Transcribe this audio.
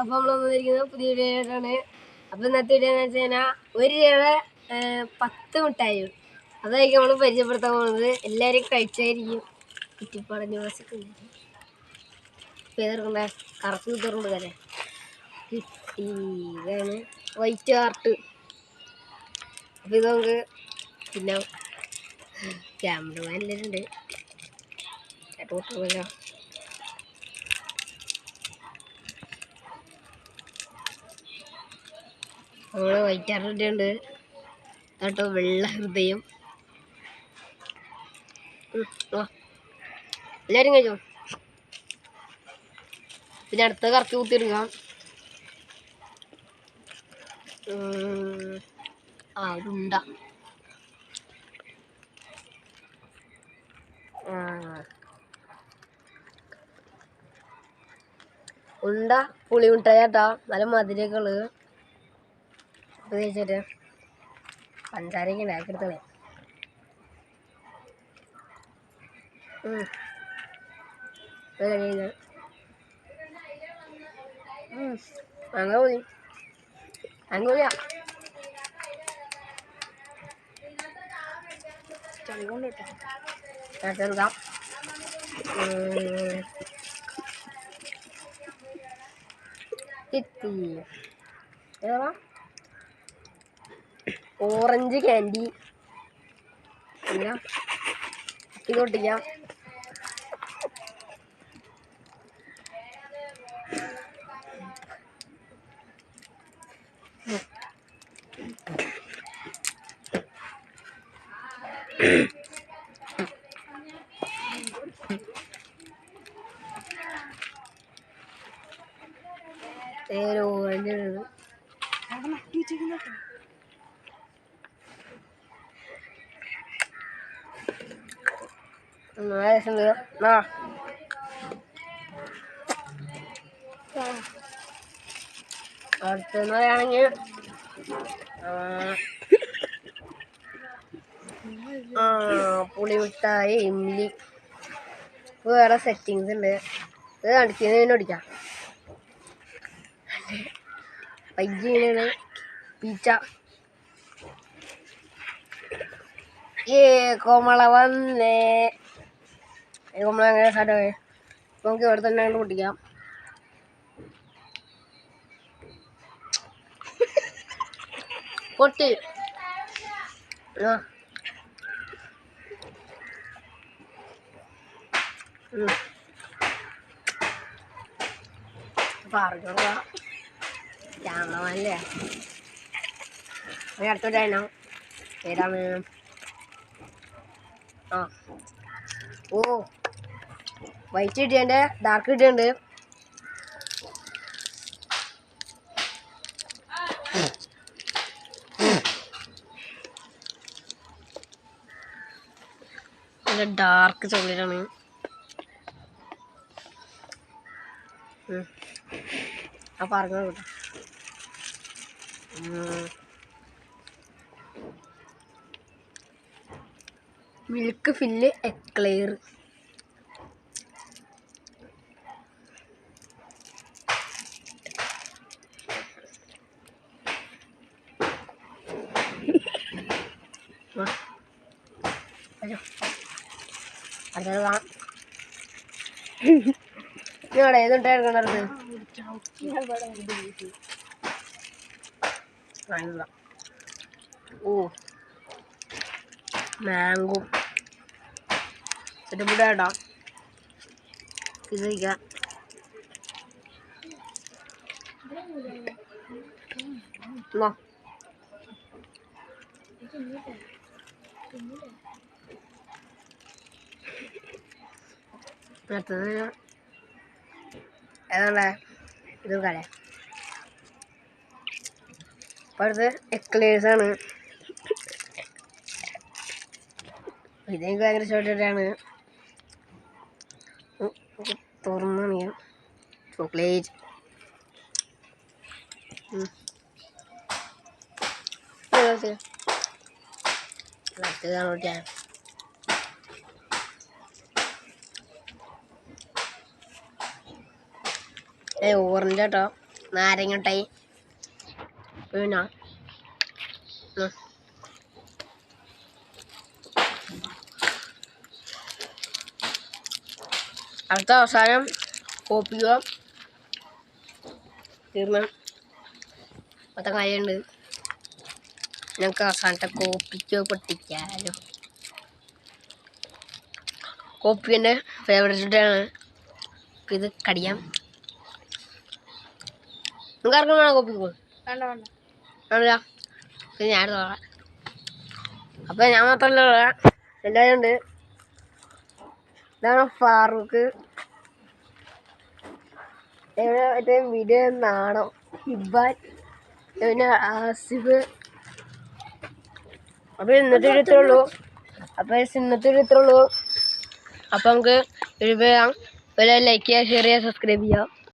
അപ്പോൾ നമ്മൾ വന്നിരിക്കുന്നത് പുതിയ വീഡിയോ ആയിട്ടാണ്. അപ്പോൾ ഇന്നത്തെ വീഡിയോ എന്ന് വെച്ച് കഴിഞ്ഞാൽ 1 രൂപയുടെ 10 മിഠായി അതായിരിക്കും നമ്മൾ പരിചയപ്പെടുത്താൻ പോകുന്നത്. എല്ലാവരും കഴിച്ചായിരിക്കും. കുറ്റിപ്പാടഞ്ഞ മാസൊക്കെ പേർക്കുണ്ട കറക്റ്റ് കുത്തിറുണ്ട് കരെ കിട്ടി. ഇതാണ് വൈറ്റ് ഹാർട്ട്. അപ്പോൾ ഇത് നമുക്ക് പിന്നെ ക്യാമറമാൻ എല്ലാവരും ഉണ്ട്. കേട്ടോ നമ്മള് വൈറ്റ് ഹാർട്ട് ഉണ്ട് കേട്ടോ, വെള്ള ഹൃദയം. എല്ലാവരും കഴിച്ചോ. പിന്നെ അടുത്ത കറക്റ്റ് കുത്തിയെടുക്കാം. അതുണ്ട ഉണ്ട പുളി മിഠായി കേട്ടാ, നല്ല മധുരമൊക്കെ ഉള്ളത്. അപ്പോൾ കഴിച്ചിട്ട് പഞ്ചാരയൊക്കെ ഉണ്ടാക്കിയെടുത്തേ. കഴിഞ്ഞ അങ്ങനെ മതി. അങ്ങനെയാ ചളി കൊണ്ടിട്ടാ എടുക്കാം. കിട്ടി. ഏതാ ഓറഞ്ച് ക്യാൻഡി. ഇങ്ങനെ ഇതൊട്ടിക്കാം. അടുത്തെന്ന് പറയുകയാണെങ്കിൽ പുളിമിഠായി, ഇമ്ലി, വേറെ സെറ്റിങ്സ് ഉണ്ട്. ഇത് അടിക്കുന്നതിന് ഓടിക്കാം. പയ്യാണ് പീച്ച. കോമള വന്നേ. കോമള അങ്ങനെ സാധനമേ നമുക്ക് ഇവിടെ തന്നെ കണ്ട് പൊട്ടിക്കാം. പൊട്ടി. പറഞ്ഞോളൂ ക്യാമറമാനല്ലേ. അടുത്തോട്ടാണോ ഏതാണ്? ഓ വൈറ്റ് കിട്ടിയുണ്ട്, ഡാർക്ക് കിട്ടിയുണ്ട്. ഡാർക്ക് ചോക്ലേറ്റാണ്. ആ പറഞ്ഞു കേട്ടോ. Milk fill eclair. അടുത്തത് കാണാം. നിങ്ങളെ ഏതുണ്ടായിരുന്നു? ഓ മാംഗോ സെറ്റപ്പിടാ. ഇത് കഴിക്കാം. അടുത്തത് ഏതാണ്ടേ ഇത് കല. അപ്പോൾ അടുത്ത് എക്ലേഴ്സാണ്. ഇതെനിക്ക് ഭയങ്കര ഇഷ്ടപ്പെട്ടിട്ടാണ്. തുറന്നാണ് ഞാൻ ചോക്ലേറ്റ്. അടുത്തതാണ് ഓറഞ്ച് കേട്ടോ. നാരങ്ങ മിഠായി പിന്നെ അടുത്ത അവസാനം കോപ്പിക്കുക തീർന്ന് മൊത്തം കാര്യമുണ്ട്. ഞങ്ങൾക്ക് അവസാനത്തെ കോപ്പിക്കോ പൊട്ടിക്കാലോ. കോപ്പി എൻ്റെ ഫേവറേറ്റ് ആണ്. ഇത് കടിയാം. നിങ്ങൾക്ക് ആർക്കും വേണം കോപ്പിക്കോ? വേണ്ട ഞാൻ തോന്നാം. അപ്പം ഞാൻ മാത്രമല്ല എല്ലാവരും ഉണ്ട്. ഇതാണ് ഫാറൂഖ്. മറ്റേ വീഡിയോ നാണോ ഹിബാൻ പിന്നെ ആസിഫ്. അപ്പം ഇന്നത്തെ ഇത്രേ ഉള്ളൂ. അപ്പം നമുക്ക് ലൈക്ക് ചെയ്യുക, ഷെയർ ചെയ്യുക, സബ്സ്ക്രൈബ് ചെയ്യുക.